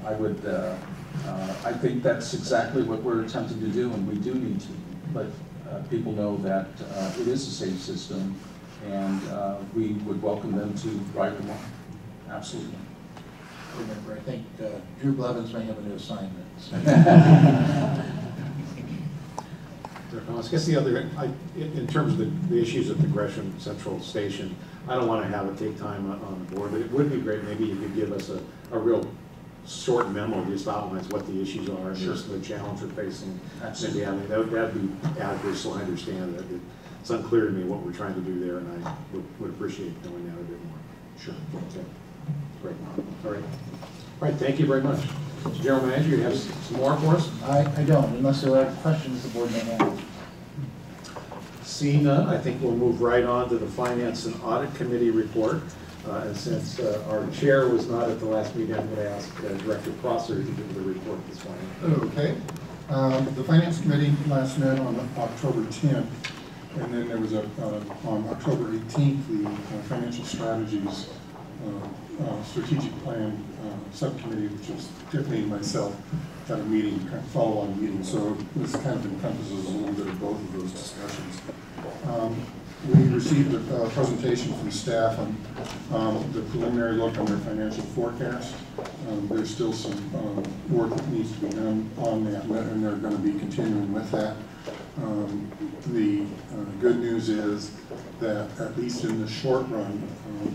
I think that's exactly what we're attempting to do, and we do need to let people know that it is a safe system, and we would welcome them to ride along. Absolutely. Remember, I think Drew Blevins may have a new assignment. I guess the other, in terms of the issues at the Gresham Central Station, I don't want to have it take time on the board, but it would be great maybe you could give us a real short memo, just outlines what the issues are and just the challenge we're facing. Absolutely. Maybe that'd be adequate, so I understand that it's unclear to me what we're trying to do there, and I would appreciate knowing that a bit more. Sure. Okay. Great. All right. All right. Thank you very much. General Manager, you have some more for us? I don't, unless there are questions the board may have. Seeing none, I think we'll move right on to the Finance and Audit Committee report. And since our chair was not at the last meeting, I'm going to ask Director Prosser to give the report this morning. Okay. The Finance Committee last met on October 10th, and then there was on October 18th, the Financial Strategies Strategic Plan Subcommittee, which is Tiffany and myself, had a meeting, kind of follow-on meeting. So this kind of encompasses a little bit of both of those discussions. We received a presentation from staff on the preliminary look on their financial forecast. There's still some work that needs to be done on that, and they're going to be continuing with that. The good news is that, at least in the short run,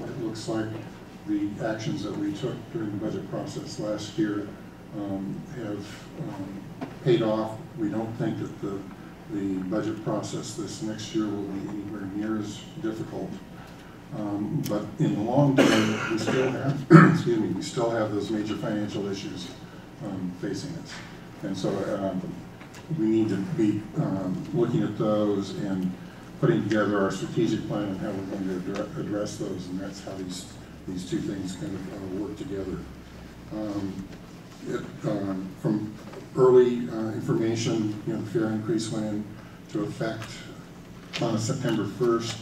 it looks like the actions that we took during the budget process last year have paid off. We don't think that the budget process this next year will be anywhere near as difficult. But in the long term, we still have, excuse me, we still have those major financial issues facing us. And so we need to be looking at those and putting together our strategic plan and how we're going to address those, and that's how these two things kind of work together. From early information, the fare increase went into effect on September 1st.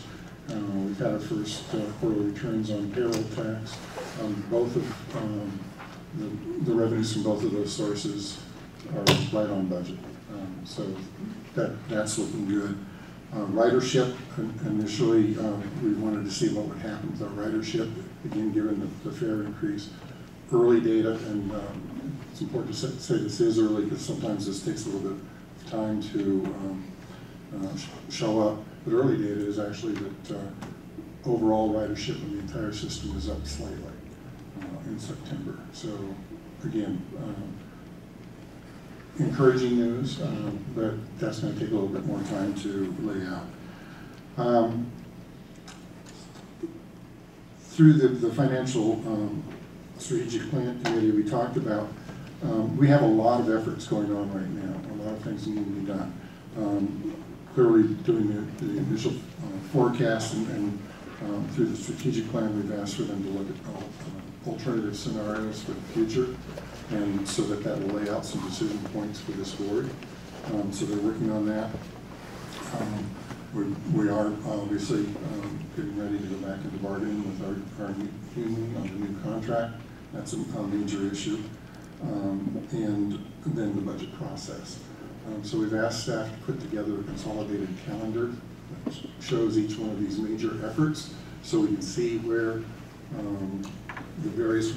We've had our first quarterly returns on payroll tax. Both of the revenues from both of those sources are right on budget. So that's looking good. Ridership, initially we wanted to see what would happen with our ridership, again given the fare increase. Early data, and it's important to say this is early because sometimes this takes a little bit of time to show up, but early data is actually that overall ridership in the entire system is up slightly in September. So again, encouraging news, but that's going to take a little bit more time to lay out. Through the financial strategic plan committee, we talked about, we have a lot of efforts going on right now, a lot of things that need to be done. Clearly doing the initial forecast and through the strategic plan, we've asked for them to look at alternative scenarios for the future, and so that will lay out some decision points for this board. So they're working on that. We are obviously getting ready to go back into bargaining with our union on the new contract. That's a major issue. And then the budget process. So we've asked staff to put together a consolidated calendar that shows each one of these major efforts so we can see where the various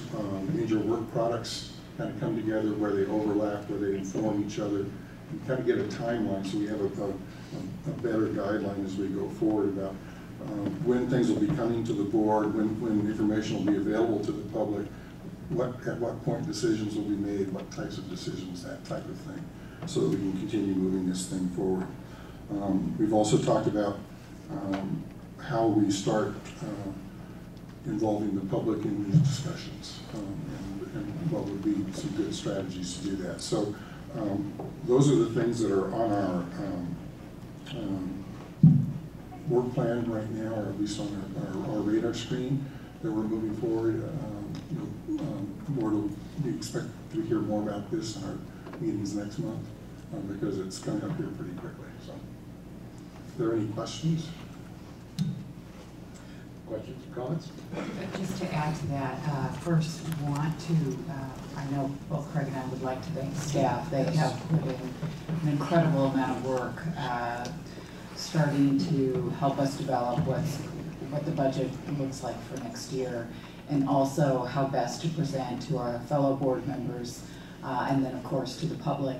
major work products kind of come together, where they overlap, where they inform each other, and kind of get a timeline so we have a better guideline as we go forward about when things will be coming to the board, when information will be available to the public, at what point decisions will be made, what types of decisions, that type of thing, so that we can continue moving this thing forward. We've also talked about how we start involving the public in these discussions, and what would be some good strategies to do that. So those are the things that are on our work plan right now, or at least on our radar screen that we're moving forward. We expect to hear more about this in our meetings next month because it's coming up here pretty quickly. So, are there any questions? Questions or comments? Just to add to that, first want to, I know Craig and I would like to thank staff. They have put in an incredible amount of work starting to help us develop what the budget looks like for next year, and also how best to present to our fellow board members, and then of course to the public.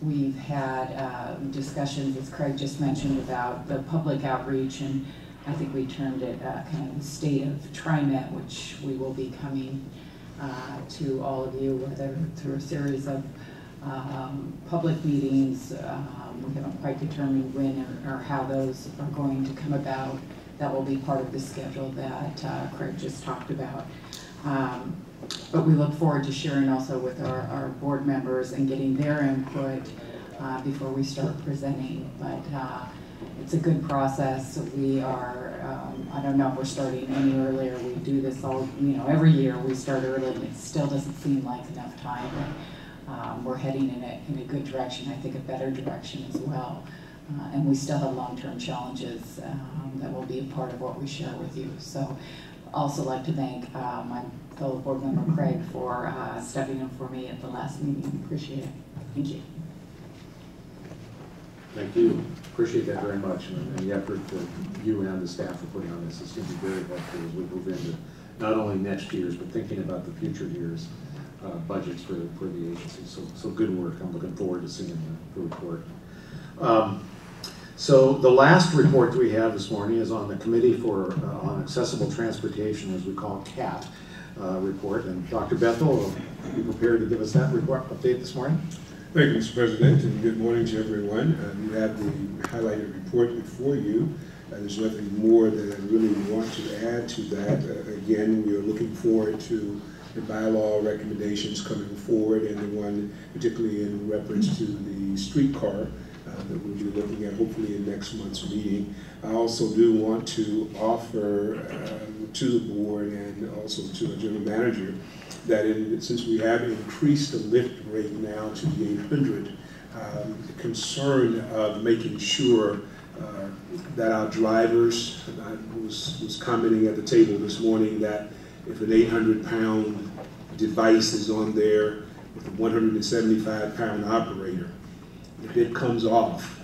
We've had discussions, as Craig just mentioned, about the public outreach, and I think we termed it kind of the state of TriMet, which we will be coming to all of you, whether through a series of public meetings. We haven't quite determined when or how those are going to come about. That will be part of the schedule that Craig just talked about. But we look forward to sharing also with our board members and getting their input before we start presenting. But it's a good process. We are, I don't know if we're starting any earlier. We do this all, every year we start early, and it still doesn't seem like enough time. But we're heading in a good direction, I think a better direction as well. And we still have long-term challenges that will be a part of what we share with you. So also like to thank my fellow board member Craig for stepping in for me at the last meeting. Appreciate it. Thank you. Thank you. Appreciate that very much, and the effort that you and the staff are putting on this is going to be very helpful as we move into not only next year's, but thinking about the future years' budgets for the agency. So good work. I'm looking forward to seeing the report. So the last report we have this morning is on the Committee for on Accessible Transportation, as we call it, CAT report. And Dr. Bethel will be prepared to give us that report update this morning. Thank you, Mr. President, and good morning to everyone. You have the highlighted report before you. There's nothing more that I really want to add to that. Again, we are looking forward to the bylaw recommendations coming forward, and the one particularly in reference to the streetcar that we'll be looking at hopefully in next month's meeting. I also do want to offer to the board and also to the general manager that since we have increased the lift rate now to the 800, concern of making sure that our drivers, I was commenting at the table this morning that if an 800-pound device is on there with a 175-pound operator, if it comes off,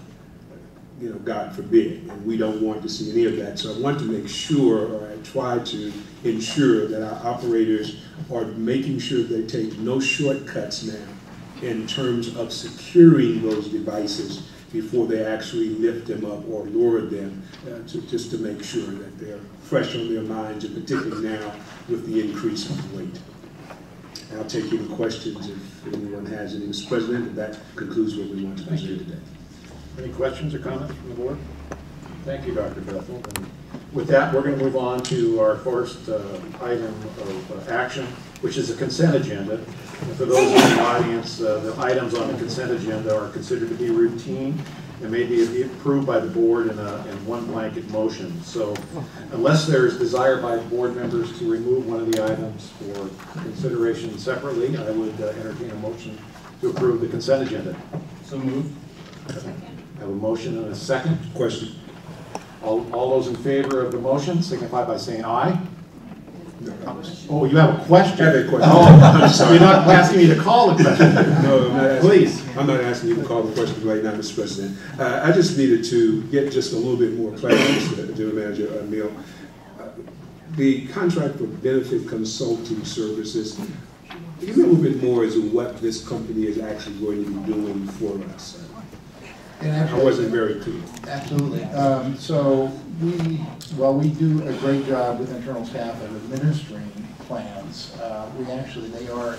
God forbid, and we don't want to see any of that. So I want to make sure, or I try to ensure that our operators are making sure they take no shortcuts now in terms of securing those devices before they actually lift them up or lower them, just to make sure that they're fresh on their minds, and particularly now with the increase of weight. I'll take any questions if anyone has any. Mr. President, that concludes what we want to present today. Any questions or comments from the board? Thank you, Dr. Bethel. And with that, we're going to move on to our first item of action, which is a consent agenda. And for those in the audience, the items on the consent agenda are considered to be routine and may be approved by the board in one blanket motion. So unless there's desire by board members to remove one of the items for consideration separately, I would entertain a motion to approve the consent agenda. So moved. I have a motion and a second. Question? All those in favor of the motion signify by saying aye. No. Oh, you have a question? I have a question. Oh, I'm sorry. You're not asking me to call the question. No, I'm not asking. Please. I'm not asking you to call the question right now, Mr. President. I just needed to get just a little bit more clarity, Mr. General Manager Neal. The contract for benefit consulting services, give me a little bit more as to what this company is actually going to be doing for us. And I actually, wasn't very clear. absolutely. So we do a great job with internal staff of administering plans. They are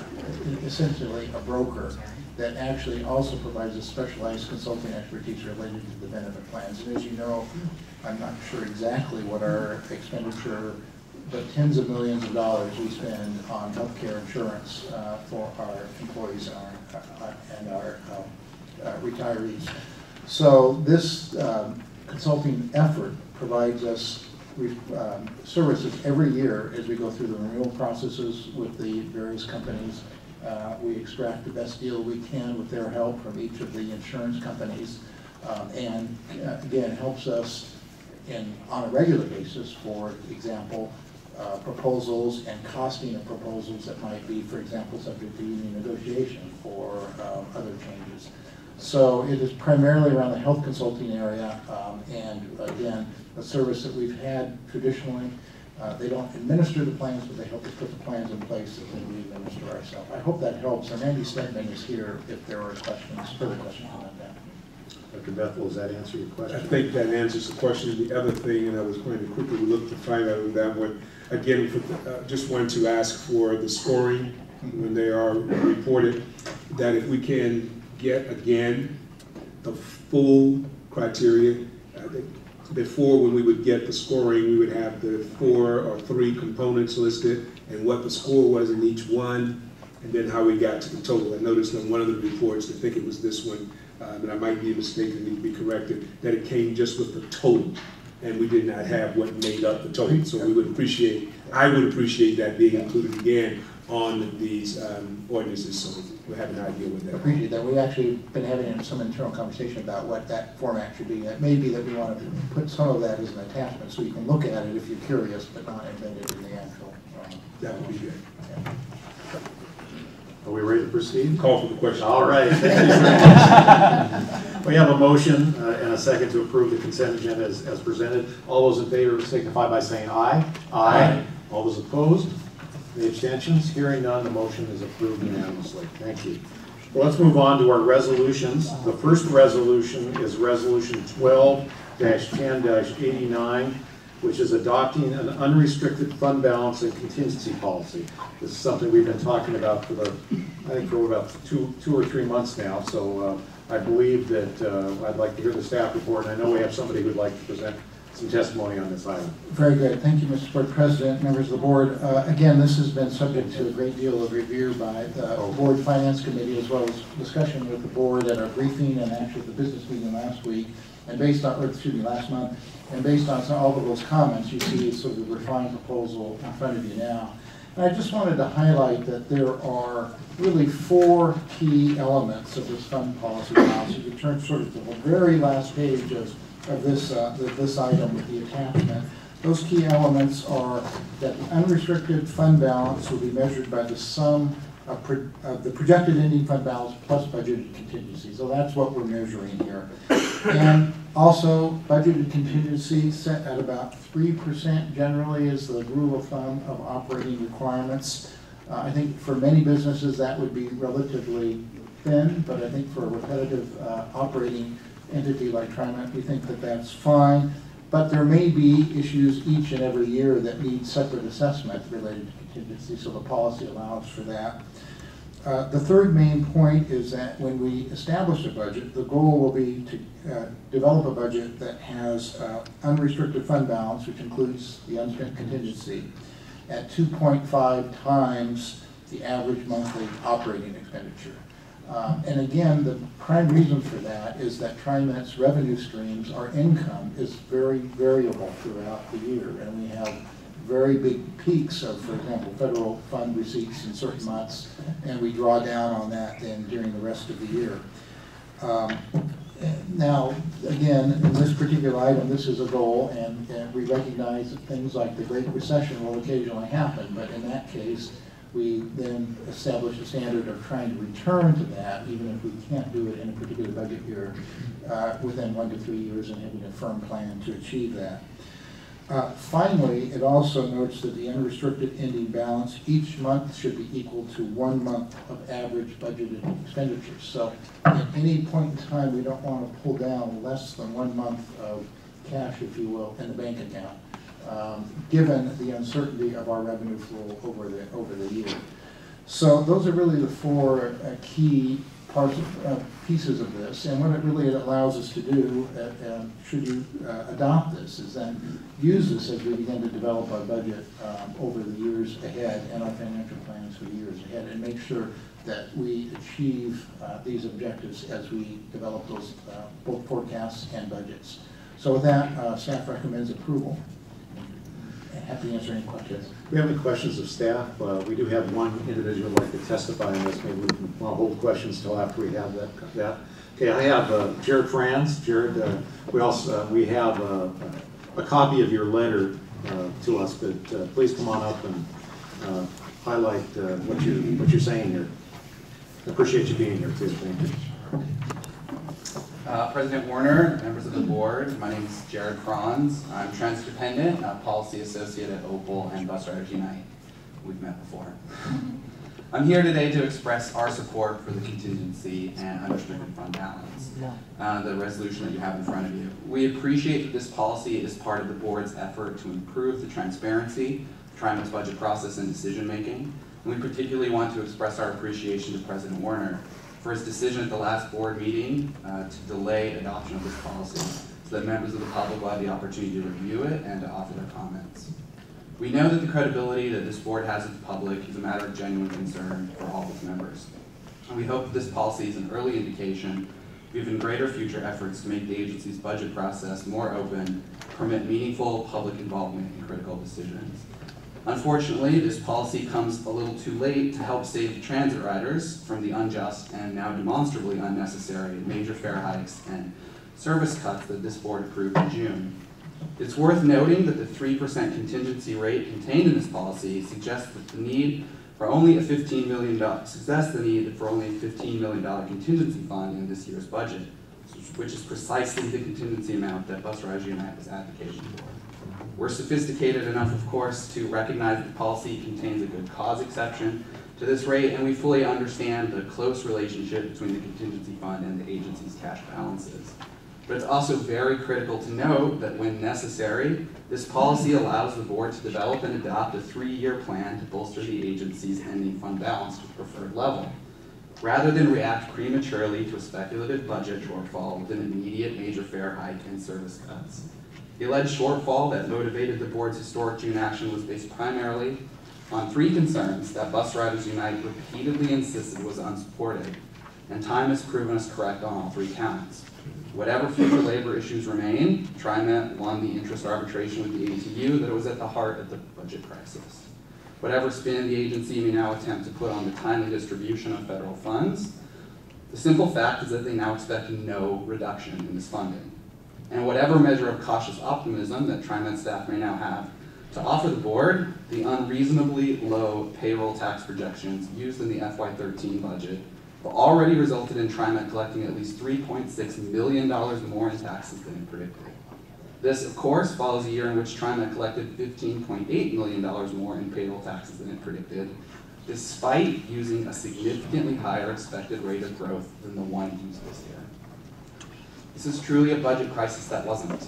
essentially a broker that actually also provides a specialized consulting expertise related to the benefit plans. And as you know, I'm not sure exactly what our expenditure, but tens of millions of dollars we spend on healthcare insurance for our employees and our retirees. So this consulting effort provides us services every year as we go through the renewal processes with the various companies. We extract the best deal we can with their help from each of the insurance companies, and again helps us on a regular basis. For example, proposals and costing of proposals that might be, for example, subject to union negotiation or other changes. So it is primarily around the health consulting area, and again, a service that we've had traditionally. They don't administer the plans, but they help us put the plans in place that then we administer ourselves. I hope that helps. And Randy Stedman is here if there are questions, further questions about that. Dr. Bethel, does that answer your I question? think that answers the question. The other thing, and I was going to quickly look to find out on that one, again, just wanted to ask for the scoring when they are reported, that if we can get, again, the full criteria. I think before, when we would get the scoring, we would have the 4 or 3 components listed and what the score was in each one, and then how we got to the total. I noticed on one of the reports, I think it was this one, but I might be mistaken, need to be corrected, that it came just with the total, and we did not have what made up the total. So we would appreciate, I would appreciate that being included again on these ordinances, so we have an idea what that. Appreciate that. We've actually been having some internal conversation about what that format should be. It may be that we want to put some of that as an attachment so you can look at it if you're curious, but not embed it in the actual. That would be good. Yeah. Are we ready to proceed? Call for the question. All right. Thank you very much. We have a motion and a second to approve the consent agenda as presented. All those in favor signify by saying aye. Aye. All those opposed? The abstentions? Hearing none, the motion is approved unanimously. Thank you. Well, let's move on to our resolutions. The first resolution is Resolution 12-10-89, which is adopting an unrestricted fund balance and contingency policy. This is something we've been talking about for about two or three months now. So I believe that I'd like to hear the staff report, and I know we have somebody who'd like to present some testimony on this item. Very good. Thank you, Mr. Board President, members of the board. Again, this has been subject to a great deal of review by the Board Finance Committee, as well as discussion with the board at our briefing and actually the business meeting last week, and based on, last month, and based on all of those comments, you see sort of the refined proposal in front of you now. And I just wanted to highlight that there are really 4 key elements of this fund policy balance. You can turn sort of to the very last page of this item with the attachment. Those key elements are that the unrestricted fund balance will be measured by the sum of the projected ending fund balance plus budgeted contingency. So that's what we're measuring here. And also, budgeted contingency set at about 3% generally is the rule of thumb of operating requirements. I think for many businesses that would be relatively thin, but I think for a repetitive operating entity like TriMet, we think that that's fine. But there may be issues each and every year that need separate assessment related to contingency, so the policy allows for that. The third main point is that when we establish a budget, the goal will be to develop a budget that has unrestricted fund balance, which includes the unspent contingency, at 2.5 times the average monthly operating expenditure. And again, the prime reason for that is that TriMet's revenue streams, our income, is very variable throughout the year, and we have very big peaks of, for example, federal fund receipts in certain months, and we draw down on that then during the rest of the year. Now, again, in this particular item, this is a goal, and we recognize that things like the Great Recession will occasionally happen, but in that case, we then establish a standard of trying to return to that, even if we can't do it in a particular budget year, within 1 to 3 years, and having a firm plan to achieve that. Finally, it also notes that the unrestricted ending balance each month should be equal to 1 month of average budgeted expenditures. So at any point in time, we don't want to pull down less than 1 month of cash, if you will, in the bank account, given the uncertainty of our revenue flow over the year. So those are really the 4 key parts pieces of this, and what it really allows us to do, should you adopt this, is then use this as we begin to develop our budget over the years ahead and our financial plans for the years ahead, and make sure that we achieve these objectives as we develop those both forecasts and budgets. So with that, staff recommends approval. Happy to answer any questions. Do we have any questions of staff? We do have one individual who'd like to testify on this. Maybe we can hold questions till after we have that. Okay, I have Jared Franz. Jared, we have a copy of your letter to us, but please come on up and highlight what you're saying here. I appreciate you being here too. Thank you. President Warner, members of the board, my name is Jared Franz. I'm transit dependent, policy associate at Opal and Bus Riders Unite. We've met before. I'm here today to express our support for the contingency and unrestricted fund balance, the resolution that you have in front of you. We appreciate that this policy is part of the board's effort to improve the transparency of TriMet's budget process and decision making. And we particularly want to express our appreciation to President Warner for his decision at the last board meeting to delay adoption of this policy so that members of the public will have the opportunity to review it and to offer their comments. We know that the credibility that this board has with the public is a matter of genuine concern for all its members. And we hope that this policy is an early indication of even greater future efforts to make the agency's budget process more open, permit meaningful public involvement in critical decisions. Unfortunately, this policy comes a little too late to help save the transit riders from the unjust and now demonstrably unnecessary major fare hikes and service cuts that this board approved in June. It's worth noting that the 3% contingency rate contained in this policy suggests that the need for only a $15 million contingency fund in this year's budget, which is precisely the contingency amount that Bus Riders Unite was advocating for. We're sophisticated enough, of course, to recognize that the policy contains a good cause exception to this rate, and we fully understand the close relationship between the contingency fund and the agency's cash balances. But it's also very critical to note that when necessary, this policy allows the board to develop and adopt a 3-year plan to bolster the agency's ending fund balance to the preferred level, rather than react prematurely to a speculative budget shortfall with an immediate major fare hike and service cuts. The alleged shortfall that motivated the board's historic June action was based primarily on 3 concerns that Bus Riders Unite repeatedly insisted was unsupported, and time has proven us correct on all 3 counts. Whatever future labor issues remain, TriMet won the interest arbitration with the ATU that was at the heart of the budget crisis. Whatever spin the agency may now attempt to put on the timely distribution of federal funds, the simple fact is that they now expect no reduction in this funding. And whatever measure of cautious optimism that TriMet staff may now have to offer the board, the unreasonably low payroll tax projections used in the FY13 budget have already resulted in TriMet collecting at least $3.6 million more in taxes than it predicted. This, of course, follows a year in which TriMet collected $15.8 million more in payroll taxes than it predicted, despite using a significantly higher expected rate of growth than the one used this year. This is truly a budget crisis that wasn't,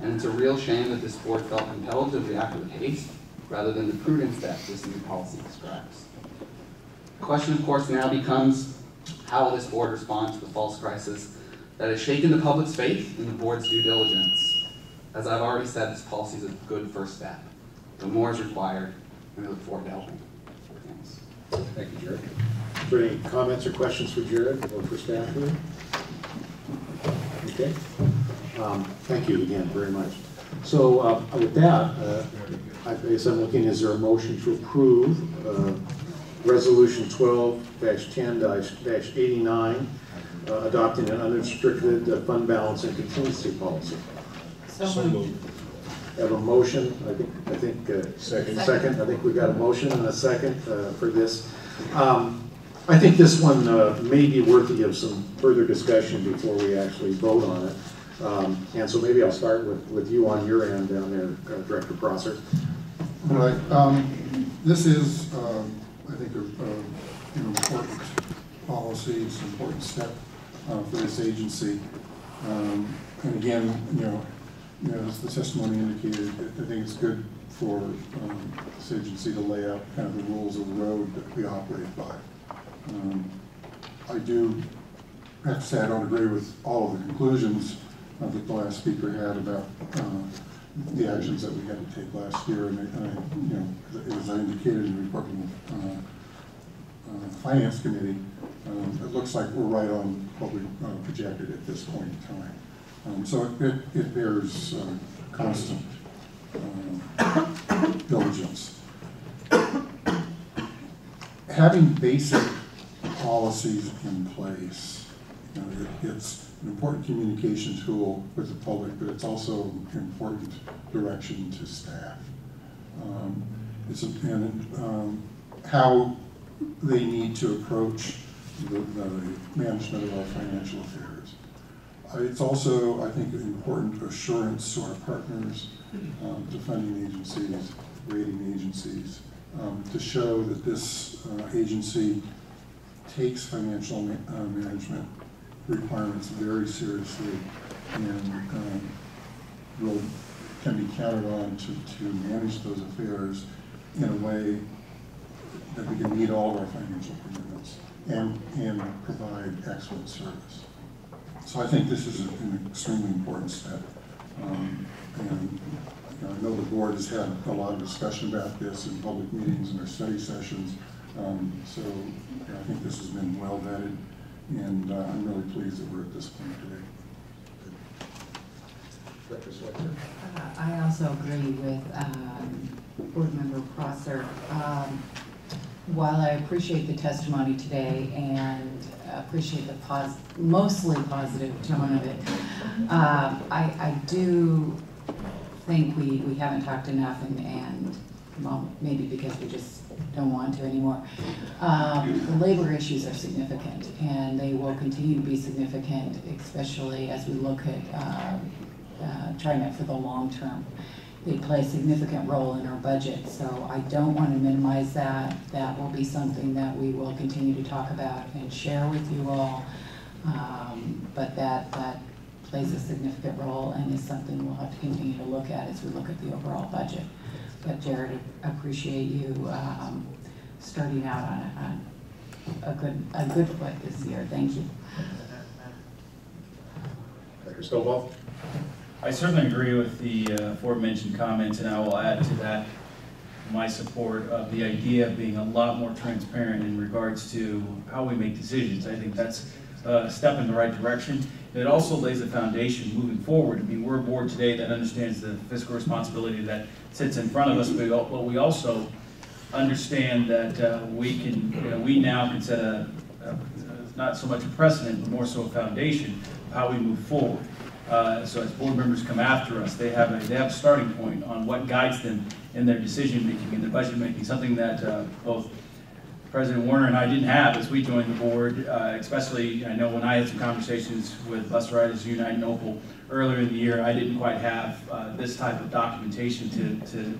and it's a real shame that this board felt compelled to react with haste rather than the prudence that this new policy describes. The question, of course, now becomes how will this board respond to the false crisis that has shaken the public's faith in the board's due diligence? As I've already said, this policy is a good first step, but more is required, and we look forward to helping. Thanks. Thank you, Jared. Is there any comments or questions for Jared or for staff here? Okay. Thank you again very much. So with that, I guess I'm looking, is there a motion to approve Resolution 12-10-89, adopting an unrestricted fund balance and contingency policy? So moved. Have a motion, I think second. I think we've got a motion and a second for this. I think this one may be worthy of some further discussion before we actually vote on it. And so maybe I'll start with you on your end down there, Director Prosser. All right. This is, I think, an important policy. It's an important step for this agency. And again, as the testimony indicated, I think it's good for this agency to lay out kind of the rules of the road that we operate by. I do have to say I don't agree with all of the conclusions that the last speaker had about the actions that we had to take last year, and as I indicated in reporting the Finance Committee, it looks like we're right on what we projected at this point in time. So it bears constant diligence. Having basic policies in place It's an important communication tool with the public, but it's also an important direction to staff. How they need to approach the management of our financial affairs. It's also, I think, an important assurance to our partners, to funding agencies, rating agencies, to show that this agency takes financial management requirements very seriously and can be counted on to manage those affairs in a way that we can meet all of our financial commitments and provide excellent service. So I think this is an extremely important step. And I know the board has had a lot of discussion about this in public meetings and our study sessions. So I think this has been well vetted, and I'm really pleased that we're at this point today. Director Switzer. I also agree with Board Member Prosser. While I appreciate the testimony today and appreciate the mostly positive tone of it, I do think we haven't talked enough, and well, maybe because we just don't want to anymore. The labor issues are significant, and they will continue to be significant, especially as we look at TriMet for the long term. They play a significant role in our budget, so I don't want to minimize that. That will be something that we will continue to talk about and share with you all. But that plays a significant role and is something we'll have to continue to look at as we look at the overall budget. But Jared, I appreciate you starting out on a good foot this year. Thank you. Director Stovall. I certainly agree with the aforementioned comments, and I will add to that my support of the idea of being a lot more transparent in regards to how we make decisions. I think that's a step in the right direction. It also lays a foundation moving forward. I mean, we're a board today that understands the fiscal responsibility that sits in front of us, but we also understand that we now can set not so much a precedent, but more so a foundation of how we move forward. So as board members come after us, they have a starting point on what guides them in their decision making and their budget making, something that both President Warner and I didn't have as we joined the board, especially I know when I had some conversations with Bus Riders Unite and Opal earlier in the year, I didn't quite have this type of documentation to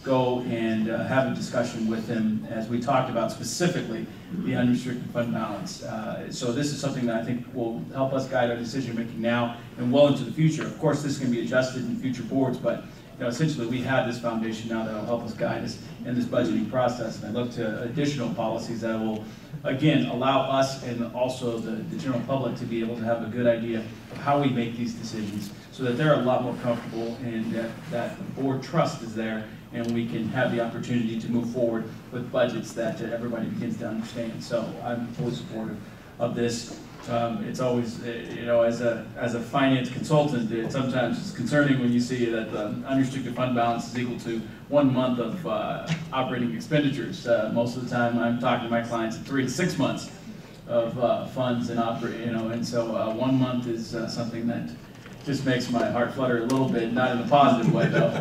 go and have a discussion with them as we talked about specifically the unrestricted fund balance. So this is something that I think will help us guide our decision making now and well into the future. Of course, this can be adjusted in future boards, but essentially we have this foundation now that will help us guide us in this budgeting process. And I look to additional policies that will, again, allow us and also the general public to be able to have a good idea of how we make these decisions so that they're a lot more comfortable and that the board trust is there and we can have the opportunity to move forward with budgets that everybody begins to understand. So I'm fully supportive of this. It's always, as a finance consultant, sometimes it's concerning when you see that the unrestricted fund balance is equal to 1 month of operating expenditures. Most of the time, I'm talking to my clients at 3 to 6 months of funds and and so 1 month is something that just makes my heart flutter a little bit, not in a positive way though,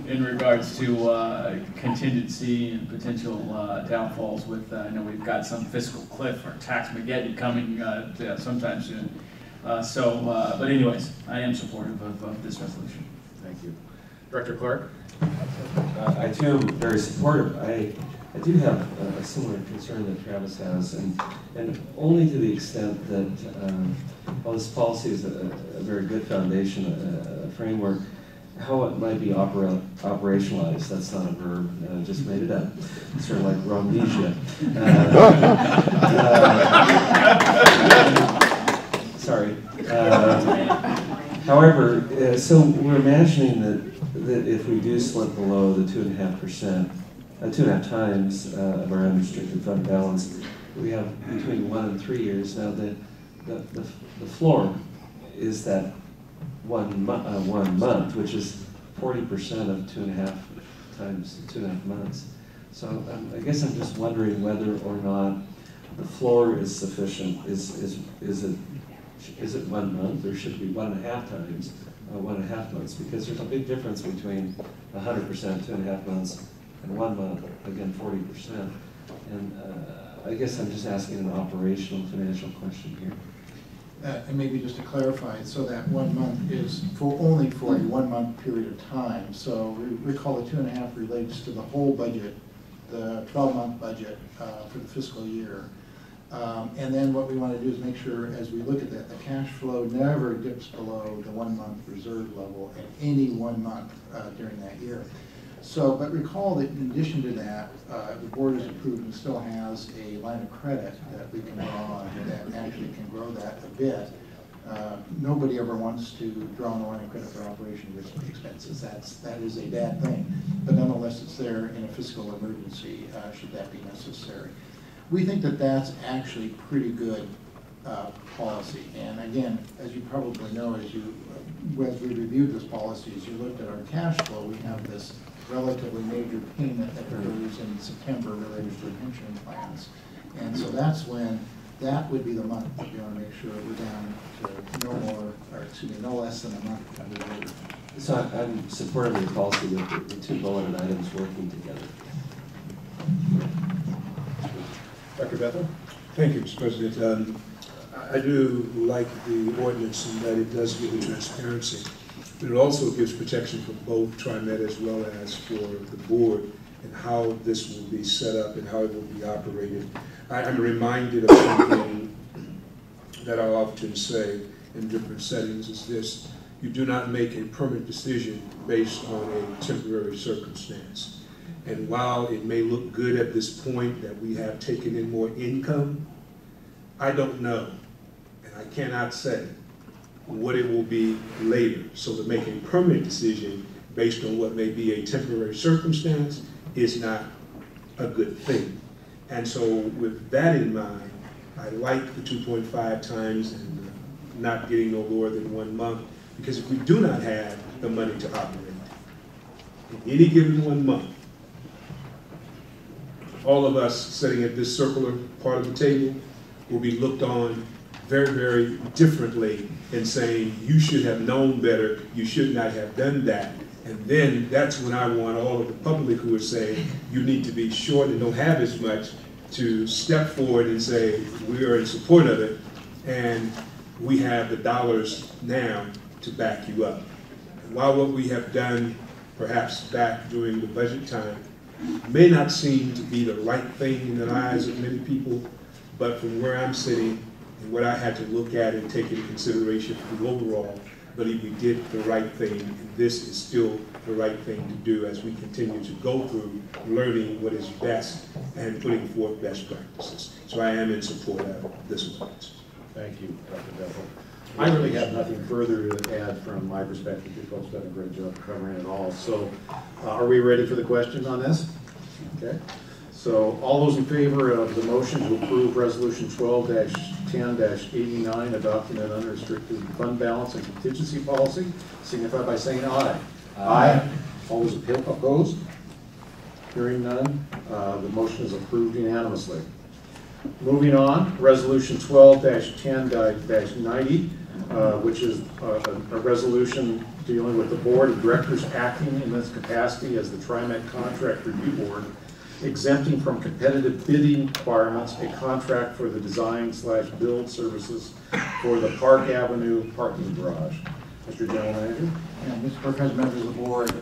in regards to contingency and potential downfalls with, I know we've got some fiscal cliff or tax Mageddon coming sometime soon. But anyways, I am supportive of this resolution. Thank you. Director Clark. I too am very supportive. I do have a similar concern that Travis has, and only to the extent that while this policy is a very good foundation, a framework, how it might be operationalized, that's not a verb, I just made it up. It's sort of like Romnesia. Sorry. However, so we're imagining that if we do slip below the 2.5%, 2.5 times of our unrestricted fund balance, we have between 1 and 3 years. Now the floor is that one month, which is 40% of 2.5 times 2.5 months. So I guess I'm just wondering whether or not the floor is sufficient, is it 1 month, or should it be 1.5 times 1.5 months? Because there's a big difference between 100%, 2.5 months, and 1 month, again, 40%. And I guess I'm just asking an operational financial question here. And maybe just to clarify, so that 1 month is only for a 1 month period of time. So recall the 2.5 relates to the whole budget, the 12-month budget for the fiscal year. And then what we want to do is make sure, as we look at that, the cash flow never dips below the 1 month reserve level at any 1 month during that year. So, but recall that in addition to that, the board has approved and still has a line of credit that we can draw on that actually can grow that a bit. Nobody ever wants to draw on a line of credit for operation expenses. That is a bad thing. But nonetheless, it's there in a fiscal emergency should that be necessary. We think that that's actually pretty good policy. And again, as you probably know, as we reviewed this policy, as you looked at our cash flow, we have this relatively major payment that occurs in September related to pension plans. And so that's when, that would be the month that we want to make sure we're down to no more, or excuse me, no less than a month under later. So I'm supportive of the policy with the two bulleted items working together. Dr. Bethel? Thank you, Mr. President. I do like the ordinance in that it does give the transparency, but it also gives protection for both TriMet as well as for the board and how this will be set up and how it will be operated. I'm reminded of something that I often say in different settings is this: you do not make a permanent decision based on a temporary circumstance. And while it may look good at this point that we have taken in more income, I don't know, and I cannot say what it will be later. So to make a permanent decision based on what may be a temporary circumstance is not a good thing. And so with that in mind, I like the 2.5 times and not getting no lower than 1 month, because if we do not have the money to operate, in any given 1 month, all of us sitting at this circular part of the table will be looked on very, very differently in saying, you should have known better, you should not have done that. And then that's when I want all of the public who are saying, you need to be short and don't have as much, to step forward and say, we are in support of it, and we have the dollars now to back you up. And while what we have done, perhaps back during the budget time, may not seem to be the right thing in the eyes of many people, but from where I'm sitting and what I had to look at and take into consideration for the overall, I believe we did the right thing, and this is still the right thing to do as we continue to go through learning what is best and putting forth best practices. So I am in support of this ordinance. Thank you, Dr. Bethel. I really have nothing further to add from my perspective. You folks done a great job covering it all. So are we ready for the questions on this? Okay. So all those in favor of the motion to approve Resolution 12-10-89, adopting an unrestricted fund balance and contingency policy, signify by saying aye. Aye. All those opposed? Hearing none, the motion is approved unanimously. Moving on, Resolution 12-10-90, which is a resolution dealing with the Board of Directors acting in this capacity as the TriMet Contract Review Board, exempting from competitive bidding requirements a contract for the design/build services for the Park Avenue parking garage. Mr. General Manager. And Mr. President, members of the board,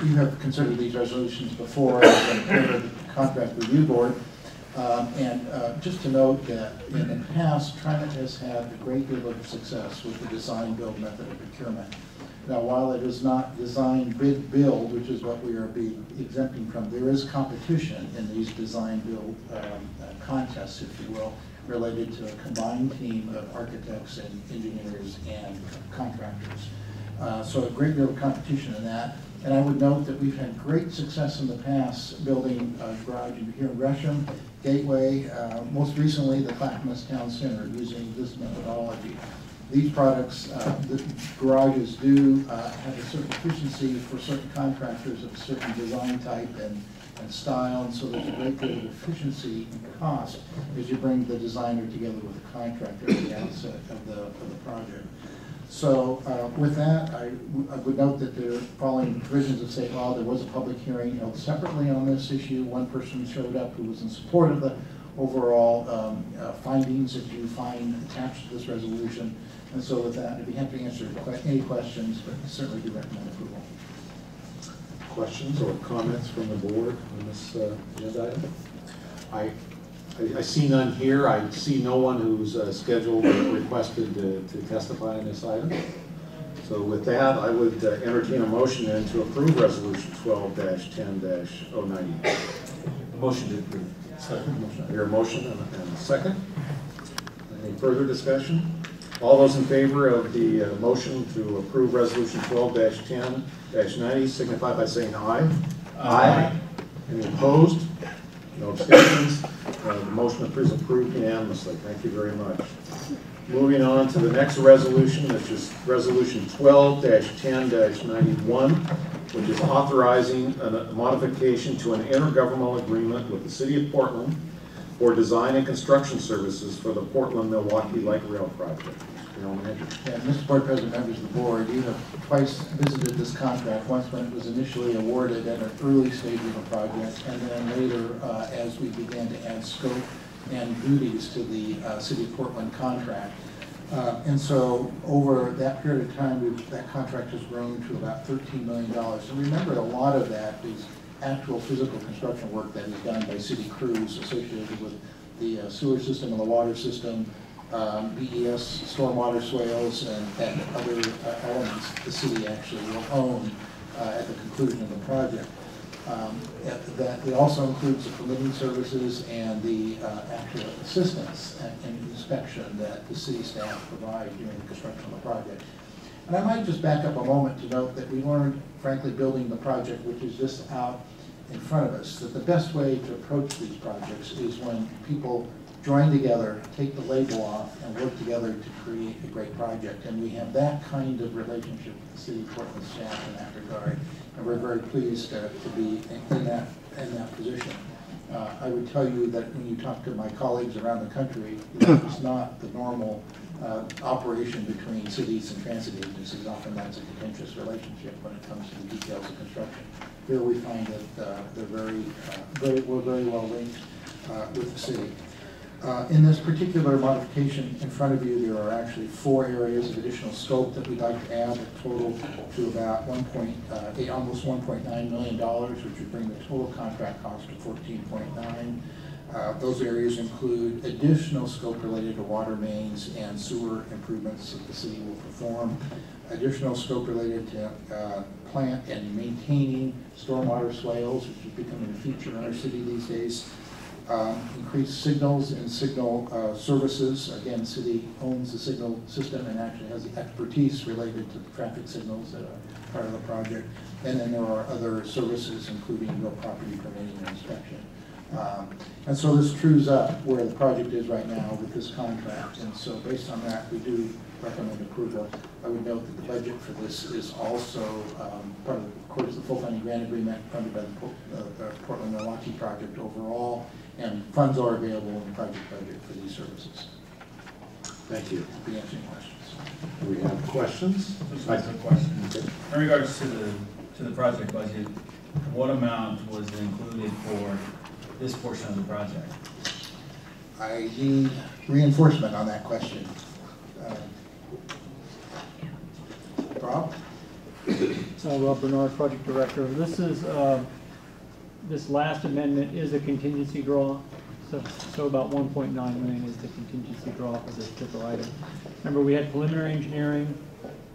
you have considered these resolutions before as a member of the Contract Review Board. Just to note that in the past, TriMet has had a great deal of success with the design-build method of procurement. Now, while it is not design, bid, build, which is what we are being exempting from, there is competition in these design-build contests, if you will, related to a combined team of architects and engineers and contractors. So a great deal of competition in that. And I would note that we've had great success in the past building a garage here in Gresham, Gateway, most recently the Clackamas Town Center, using this methodology. These products, the garages do have a certain efficiency for certain contractors of a certain design type and style, and so there's a great deal of efficiency and cost as you bring the designer together with the contractor at the outset of the project. So with that, I would note that the following provisions of State law, there was a public hearing held separately on this issue. One person showed up who was in support of the overall findings that you find attached to this resolution. And so with that, I'd be happy to answer any questions, but certainly do recommend approval. Questions or comments from the board on this agenda item? I see none here. I see no one who's scheduled or requested to testify on this item. So with that, I would entertain a motion then to approve Resolution 12-10-090. Motion to approve. Second. Your motion and a second. Any further discussion? All those in favor of the motion to approve Resolution 12-10-90 signify by saying aye. Aye. Any opposed? No abstentions? The motion is approved unanimously. Thank you very much. Moving on to the next resolution, which is Resolution 12-10-91, which is authorizing a modification to an intergovernmental agreement with the City of Portland for design and construction services for the Portland-Milwaukee Light Rail Project. Yeah, Mr. Board President, members of the board, you have twice visited this contract, once when it was initially awarded at an early stage of the project, and then later as we began to add scope and duties to the City of Portland contract. And so over that period of time, that contract has grown to about $13 million. And remember, a lot of that is actual physical construction work that is done by city crews associated with the sewer system and the water system, BES, stormwater swales, and other elements the city actually will own at the conclusion of the project. That it also includes the permitting services and the actual assistance and inspection that the city staff provide during the construction of the project. And I might just back up a moment to note that we learned, frankly, building the project, which is just out in front of us, that the best way to approach these projects is when people join together, take the label off, and work together to create a great project. And we have that kind of relationship with the City of Portland staff in that regard. And we're very pleased to be in that position. I would tell you that when you talk to my colleagues around the country, it's not the normal operation between cities and transit agencies. Often that's a contentious relationship when it comes to the details of construction. Here we find that we're very well linked with the city. In this particular modification in front of you, there are actually 4 areas of additional scope that we'd like to add, a total to about almost $1.9 million, which would bring the total contract cost to $14.9. Those areas include additional scope related to water mains and sewer improvements that the city will perform, additional scope related to plant and maintaining stormwater swales, which is becoming a feature in our city these days. Increased signals and signal services. Again, city owns the signal system and actually has the expertise related to the traffic signals that are part of the project. And then there are other services, including real property permitting and inspection. And so this trues up where the project is right now with this contract. And so based on that, we do recommend approval. I would note that the budget for this is also part of course, the full funding grant agreement funded by the Portland-Milwaukee project overall, and funds are available in the project budget for these services. Thank you. I'll be answering questions. Do we have questions? Just a question. In regards to the project budget, what amount was included for this portion of the project? I need reinforcement on that question. Rob? Rob Bernard, Project Director. This is this last amendment is a contingency draw, so about 1.9 million is the contingency draw for this particular item. Remember, we had preliminary engineering,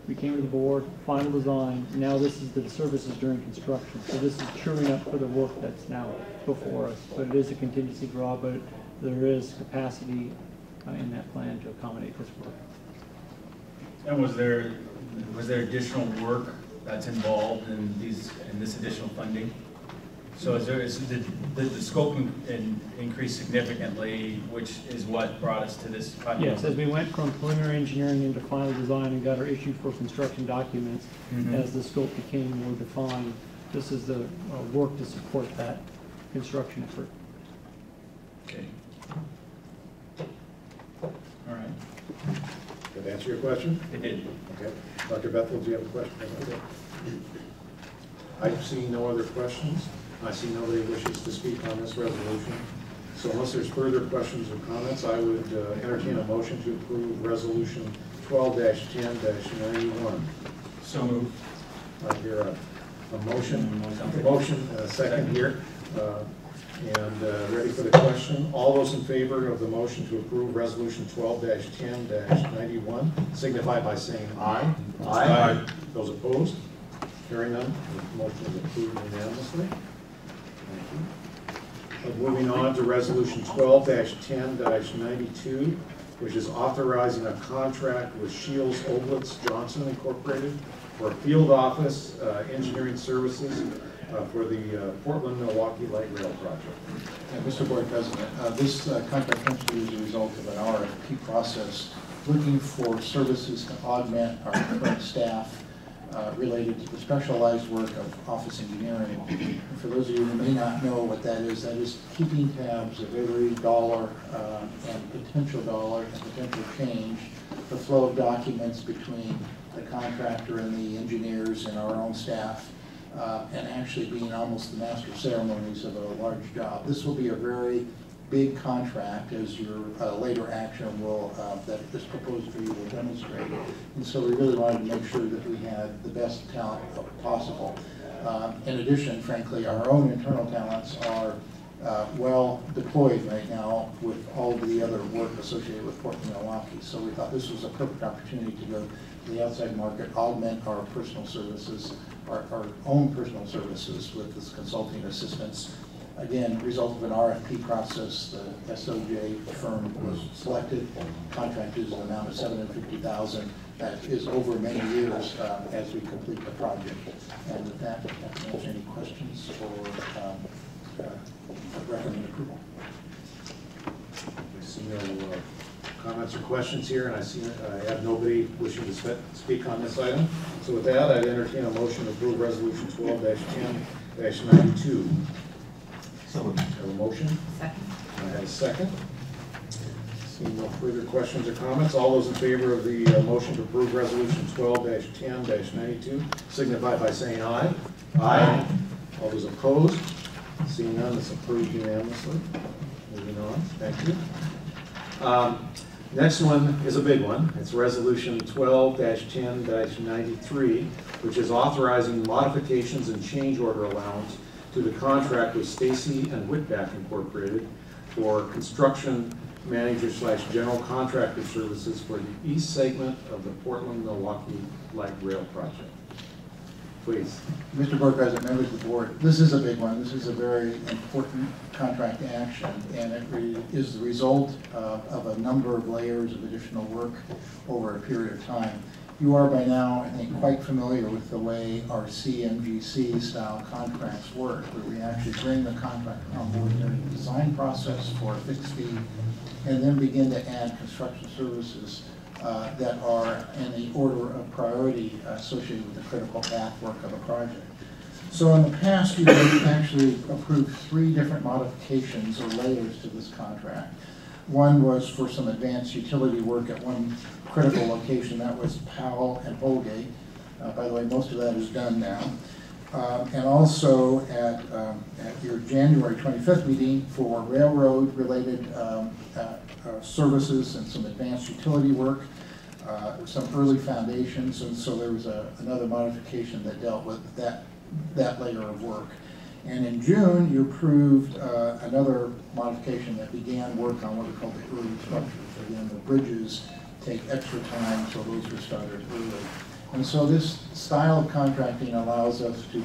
we came to the board, final design, and now this is the services during construction. So this is truing up for the work that's now before us. But it is a contingency draw, but there is capacity in that plan to accommodate this work. And was there additional work that's involved in this additional funding? So did the scope increase significantly, which is what brought us to this? Yes, as we went from preliminary engineering into final design and got our issue for construction documents, as the scope became more defined, this is the work to support that construction effort. Okay. All right. Did that answer your question? It did. Okay. Dr. Bethel, do you have a question about that? I see no other questions. I see nobody wishes to speak on this resolution. So unless there's further questions or comments, I would entertain a motion to approve resolution 12-10-91. So moved. I hear a motion, and a second here. And ready for the question. All those in favor of the motion to approve resolution 12-10-91 signify by saying aye. Aye. Those opposed? Hearing none, the motion is approved unanimously. Thank you. Moving on to resolution 12-10-92, which is authorizing a contract with Shields Oblitz Johnson Incorporated for field office engineering services for the Portland-Milwaukee Light Rail project. Mr. Board President, this contract comes to you as a result of an RFP process looking for services to augment our current staff related to the specialized work of office engineering. And for those of you who may not know what that is keeping tabs of every dollar and potential change, the flow of documents between the contractor and the engineers and our own staff, and actually being almost the master ceremonies of a large job. This will be a very big contract, as your later action will, that is proposed for you will demonstrate. And so we really wanted to make sure that we had the best talent possible. In addition, frankly, our own internal talents are well deployed right now with all of the other work associated with Portland, Milwaukee. So we thought this was a perfect opportunity to go to the outside market, augment our personal services, our own personal services with this consulting assistance. Again, result of an RFP process, the SOJ firm was selected. Contract is an amount of $750,000. That is over many years as we complete the project. And with that, I can answer any questions or recommend approval. I see no comments or questions here, and I have nobody wishing to speak on this item. So with that, I'd entertain a motion to approve resolution 12-10-92. I have a motion. Second. I have a second. Seeing no further questions or comments, all those in favor of the motion to approve resolution 12-10-92 signify by saying aye. Aye. All those opposed? Seeing none, it's approved unanimously. Moving on, thank you. Next one is a big one. It's resolution 12-10-93, which is authorizing modifications and change order allowance to the contract with Stacy and Whitback Incorporated for construction manager / general contractor services for the east segment of the Portland-Milwaukee Light Rail project. Please. Mr. Board President, members of the board, this is a big one. This is a very important contract action, and it is the result of a number of layers of additional work over a period of time. You are by now, I think, quite familiar with the way our CMGC style contracts work, where we actually bring the contractor on board during the design process for a fixed fee, and then begin to add construction services that are in the order of priority associated with the critical path work of a project. So in the past year, we've actually approved 3 different modifications or layers to this contract. One was for some advanced utility work at one critical location, that was Powell and Holgate. By the way, most of that is done now. And also at your January 25th meeting for railroad-related services and some advanced utility work, some early foundations, and so there was another modification that dealt with that layer of work. And in June, you approved another modification that began work on what we call the early structures. Again, the bridges take extra time, so those were started early. And so this style of contracting allows us to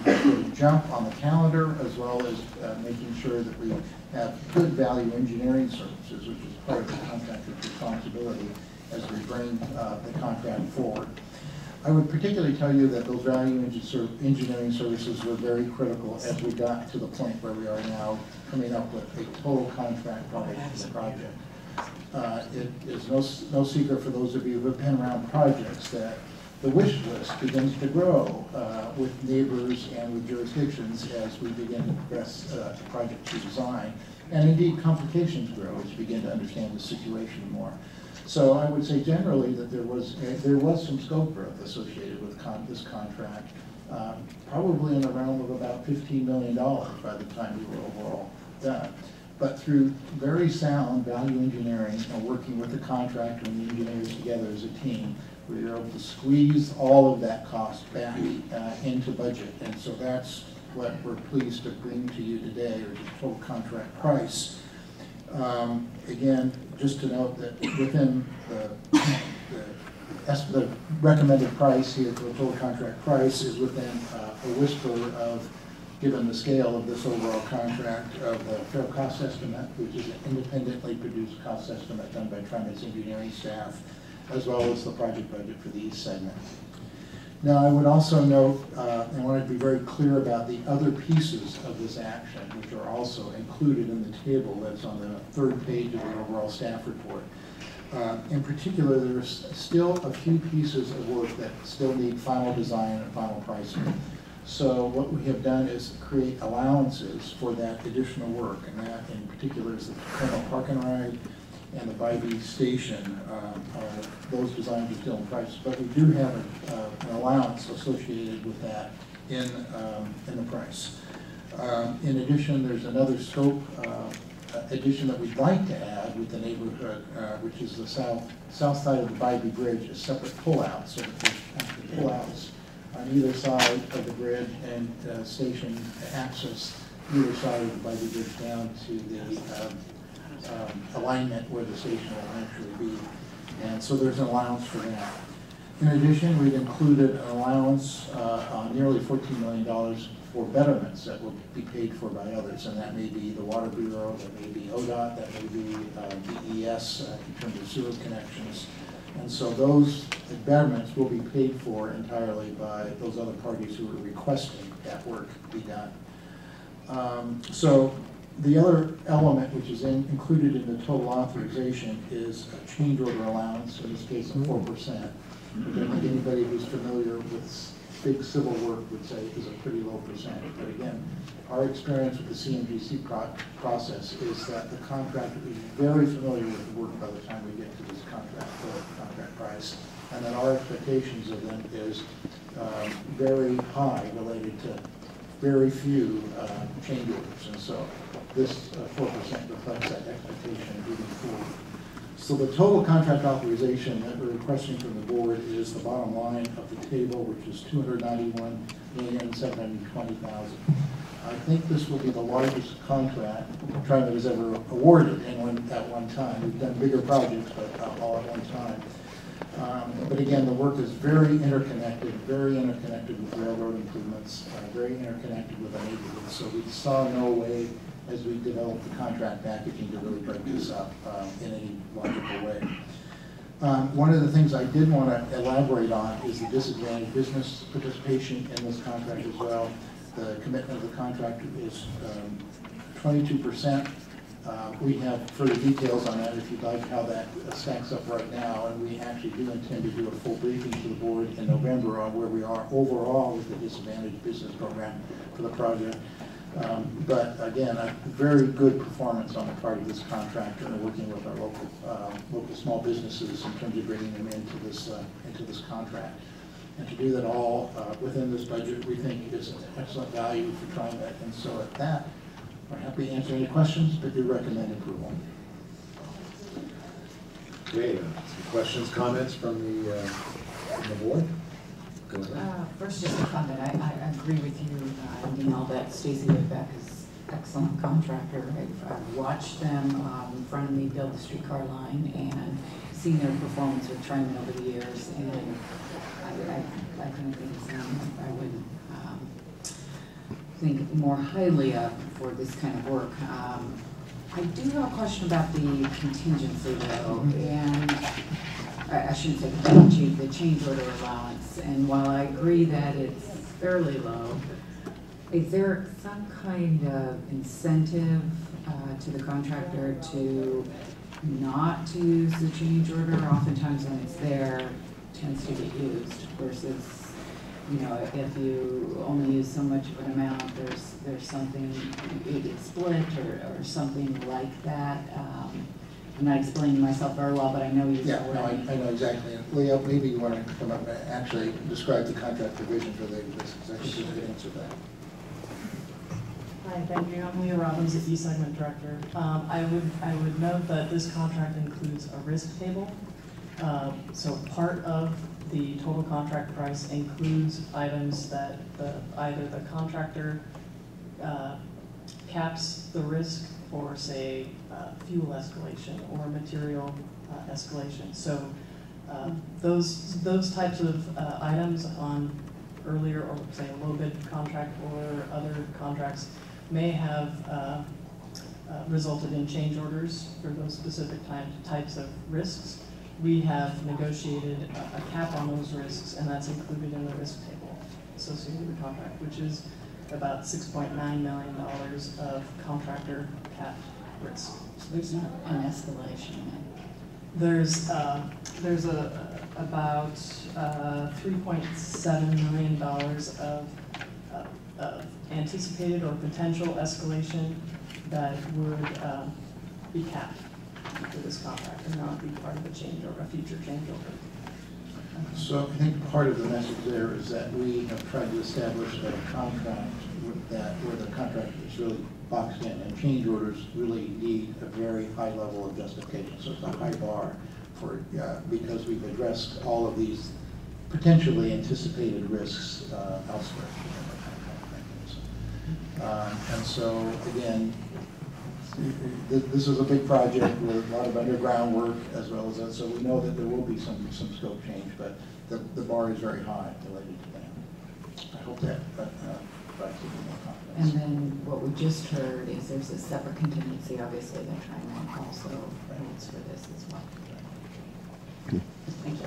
jump on the calendar, as well as making sure that we have good value engineering services, which is part of the contractor's responsibility as we bring the contract forward. I would particularly tell you that those value engineering services were very critical as we got to the point where we are now coming up with a total contract price for the project. It is no secret for those of you who have been around projects that the wish list begins to grow with neighbors and with jurisdictions as we begin to progress the project to design. And indeed, complications grow as you begin to understand the situation more. So I would say generally that there was some scope growth associated with this contract, probably in the realm of about $15 million by the time we were overall done. But through very sound value engineering and working with the contractor and the engineers together as a team, we were able to squeeze all of that cost back into budget. And so that's what we're pleased to bring to you today, or the total contract price. Again, just to note that within the recommended price here for the total contract price is within a whisper of, given the scale of this overall contract, of the fair cost estimate, which is an independently produced cost estimate done by TriMet's engineering staff, as well as the project budget for the east segment. Now, I would also note, I want to be very clear about the other pieces of this action, which are also included in the table that's on the third page of the overall staff report. In particular, there's still a few pieces of work that still need final design and final pricing. So what we have done is create allowances for that additional work, and that in particular is the Colonel Park and Ride and the Bybee Station. Those designs are still in price, but we do have an allowance associated with that in the price. In addition, there's another scope addition that we'd like to add with the neighborhood, which is the south side of the Bybee Bridge, a separate pullout, so that there's actually pullouts on either side of the bridge and station access either side of the Bybee Bridge down to the alignment where the station will actually be. And so there's an allowance for that. In addition, we've included an allowance on nearly $14 million for betterments that will be paid for by others, and that may be the Water Bureau, that may be ODOT, that may be DES in terms of sewer connections. And so those betterments will be paid for entirely by those other parties who are requesting that work be done. So the other element which is included in the total authorization is a change order allowance, in this case of 4%. Which I think anybody who's familiar with big civil work would say is a pretty low percentage. But again, our experience with the CMGC process is that the contractor is very familiar with the work by the time we get to this contract price, and that our expectations of them is very high related to very few change orders. And so this 4% reflects that expectation moving forward. So the total contract authorization that we're requesting from the board is the bottom line of the table, which is $291,720,000. I think this will be the largest contract TriMet has ever awarded at one time. We've done bigger projects, but all at one time. But again, the work is very interconnected with railroad improvements, very interconnected with our neighborhoods. So we saw no way, as we developed the contract packaging, to really break this up in any logical way. One of the things I did want to elaborate on is the disadvantaged business participation in this contract as well. The commitment of the contract is 22%. We have further details on that if you'd like, how that stacks up right now, and we actually do intend to do a full briefing to the board in November on where we are overall with the disadvantaged business program for the project. But again, a very good performance on the part of this contractor and working with our local small businesses in terms of bringing them into this contract. And to do that all within this budget, we think is an excellent value for TriMet. And so at that, we're happy to answer any questions, but do recommend approval. Okay, some questions, comments from the board? First, just a comment. I agree with you, Neil, that Stacy Whitbeck is an excellent contractor. I've watched them in front of me build the streetcar line and seen their performance with TriMet over the years, and I couldn't think of someone I wouldn't think more highly of for this kind of work. I do have a question about the contingency, though, and I shouldn't say contingency, the change order allowance. And while I agree that it's fairly low, is there some kind of incentive to the contractor to not to use the change order? Oftentimes when it's there, tends to get used versus, you know, if you only use so much of an amount, there's something, it gets split or something like that. I'm not explaining myself very well, but I know you. Yeah, no, I know exactly. Leo, maybe you want to come up and actually describe the contract provisions related to this, because I think there's a good answer to that. Hi, thank you. I'm Leah Robbins, the E-Segment Director. I would note that this contract includes a risk table. So part of the total contract price includes items that either the contractor caps the risk for, say, fuel escalation or material escalation. So those types of items on earlier, or say a low bid contract or other contracts may have resulted in change orders for those specific types of risks. We have negotiated a cap on those risks, and that's included in the risk table associated with the contract, which is about $6.9 million of contractor capped risk. So there's not an escalation. There's about $3.7 million of anticipated or potential escalation that would be capped for this contract and not be part of a change or a future change order. So I think part of the message there is that we have tried to establish a contract where the contract is really boxed in, and change orders really need a very high level of justification. So it's a high bar for because we've addressed all of these potentially anticipated risks elsewhere within the contract mechanism. And so again, this is a big project with a lot of underground work as well as that, so we know that there will be some scope change, but the bar is very high related to that. I hope that provides a little more confidence. And then what we just heard is there's a separate contingency, obviously, that TriMet also holds for this as well. Thank you.